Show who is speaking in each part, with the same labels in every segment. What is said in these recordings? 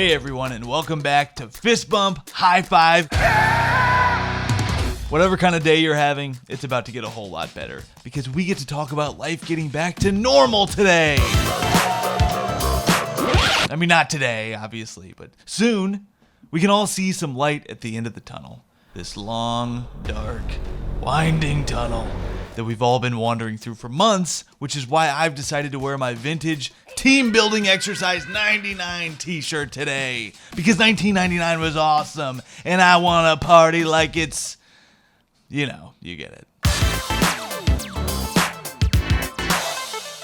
Speaker 1: Hey everyone, and welcome back to Fist Bump High Five. Whatever kind of day you're having, it's about to get a whole lot better because we get to talk about life getting back to normal today. I mean, not today, obviously, but soon we can all see some light at the end of the tunnel. This long, dark, winding tunnel that we've all been wandering through for months, which is why I've decided to wear my vintage Team Building Exercise 99 t-shirt today. Because 1999 was awesome, and I want to party like it's, you know, you get it.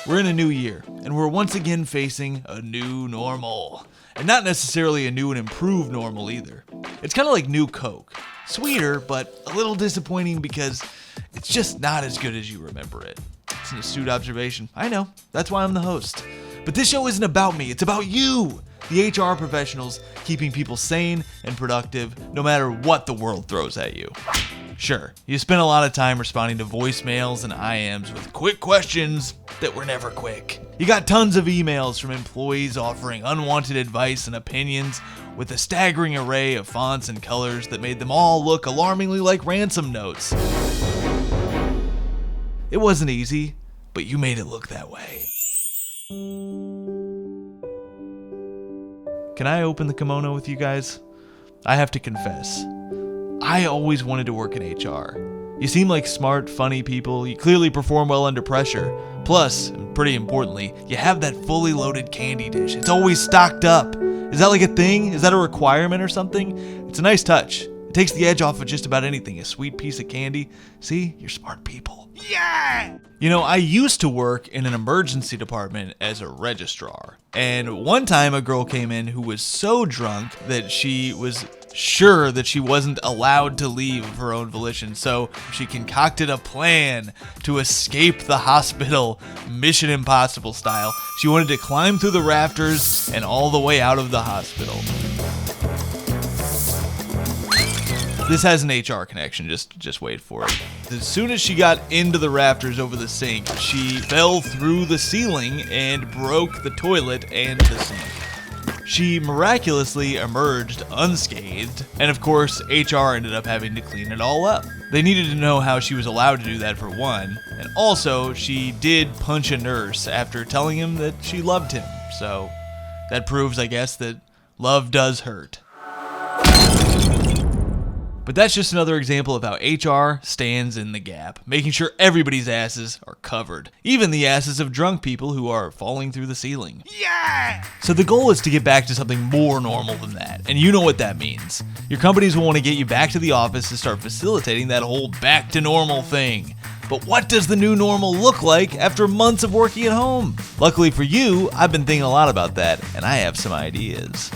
Speaker 1: We're in a new year, and we're once again facing a new normal. And not necessarily a new and improved normal either. It's kind of like new Coke. Sweeter, but a little disappointing because it's just not as good as you remember it. It's an astute observation. I know, that's why I'm the host. But this show isn't about me, it's about you, the HR professionals keeping people sane and productive no matter what the world throws at you. Sure, you spend a lot of time responding to voicemails and IMs with quick questions that were never quick. You got tons of emails from employees offering unwanted advice and opinions with a staggering array of fonts and colors that made them all look alarmingly like ransom notes. It wasn't easy, but you made it look that way. Can I open the kimono with you guys? I have to confess, I always wanted to work in HR. You seem like smart, funny people. You clearly perform well under pressure. Plus, and pretty importantly, you have that fully loaded candy dish. It's always stocked up. Is that like a thing? Is that a requirement or something? It's a nice touch. It takes the edge off of just about anything. A sweet piece of candy. See? You're smart people. Yeah! You know, I used to work in an emergency department as a registrar. And one time a girl came in who was so drunk that she was sure that she wasn't allowed to leave of her own volition, so she concocted a plan to escape the hospital, Mission Impossible style. She wanted to climb through the rafters and all the way out of the hospital. This has an HR connection, just wait for it. As soon as she got into the rafters over the sink, she fell through the ceiling and broke the toilet and the sink. She miraculously emerged unscathed, and of course, HR ended up having to clean it all up. They needed to know how she was allowed to do that for one, and also, she did punch a nurse after telling him that she loved him, so that proves, I guess, that love does hurt. But that's just another example of how HR stands in the gap, making sure everybody's asses are covered. Even the asses of drunk people who are falling through the ceiling. Yeah! So the goal is to get back to something more normal than that, and you know what that means. Your companies will want to get you back to the office to start facilitating that whole back to normal thing. But what does the new normal look like after months of working at home? Luckily for you, I've been thinking a lot about that, and I have some ideas.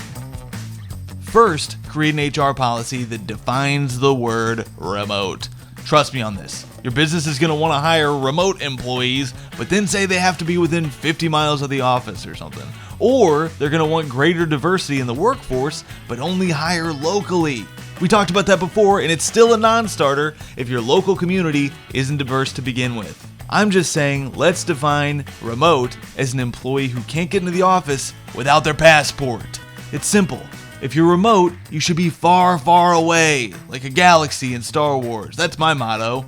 Speaker 1: First, create an HR policy that defines the word remote. Trust me on this. Your business is going to want to hire remote employees, but then say they have to be within 50 miles of the office or something. Or they're going to want greater diversity in the workforce, but only hire locally. We talked about that before, and it's still a non-starter if your local community isn't diverse to begin with. I'm just saying, let's define remote as an employee who can't get into the office without their passport. It's simple. If you're remote, you should be far, far away, like a galaxy in Star Wars. That's my motto.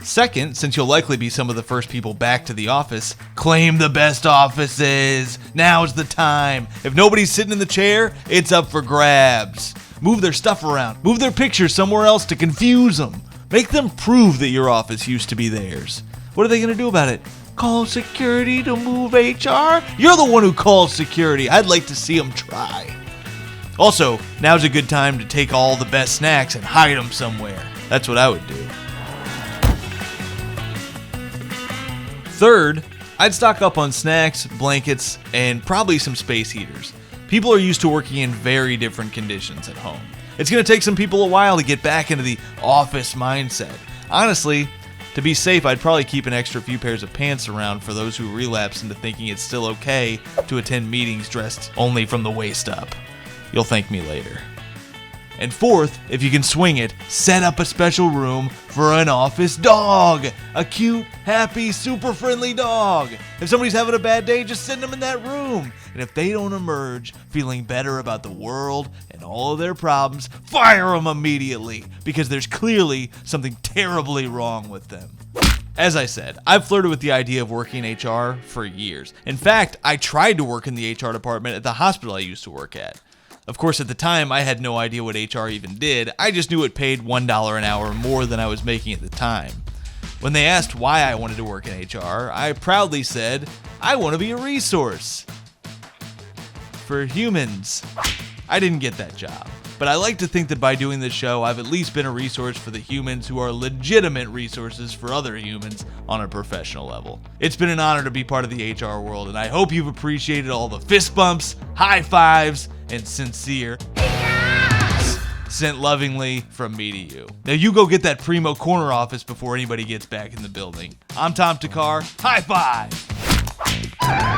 Speaker 1: Second, since you'll likely be some of the first people back to the office, claim the best offices. Now's the time. If nobody's sitting in the chair, it's up for grabs. Move their stuff around. Move their pictures somewhere else to confuse them. Make them prove that your office used to be theirs. What are they going to do about it? Call security to move HR? You're the one who calls security. I'd like to see them try. Also, now's a good time to take all the best snacks and hide them somewhere. That's what I would do. Third, I'd stock up on snacks, blankets, and probably some space heaters. People are used to working in very different conditions at home. It's going to take some people a while to get back into the office mindset. Honestly, to be safe, I'd probably keep an extra few pairs of pants around for those who relapse into thinking it's still okay to attend meetings dressed only from the waist up. You'll thank me later. And fourth, if you can swing it, set up a special room for an office dog. A cute, happy, super friendly dog. If somebody's having a bad day, just send them in that room. And if they don't emerge feeling better about the world and all of their problems, fire them immediately, because there's clearly something terribly wrong with them. As I said, I've flirted with the idea of working in HR for years. In fact, I tried to work in the HR department at the hospital I used to work at. Of course, at the time, I had no idea what HR even did. I just knew it paid $1 an hour more than I was making at the time. When they asked why I wanted to work in HR, I proudly said, I want to be a resource for humans. I didn't get that job, but I like to think that by doing this show, I've at least been a resource for the humans who are legitimate resources for other humans on a professional level. It's been an honor to be part of the HR world, and I hope you've appreciated all the fist bumps, high fives, and sincere sent lovingly from me to you. Now you go get that primo corner office before anybody gets back in the building. I'm Tom Thakkar. High five!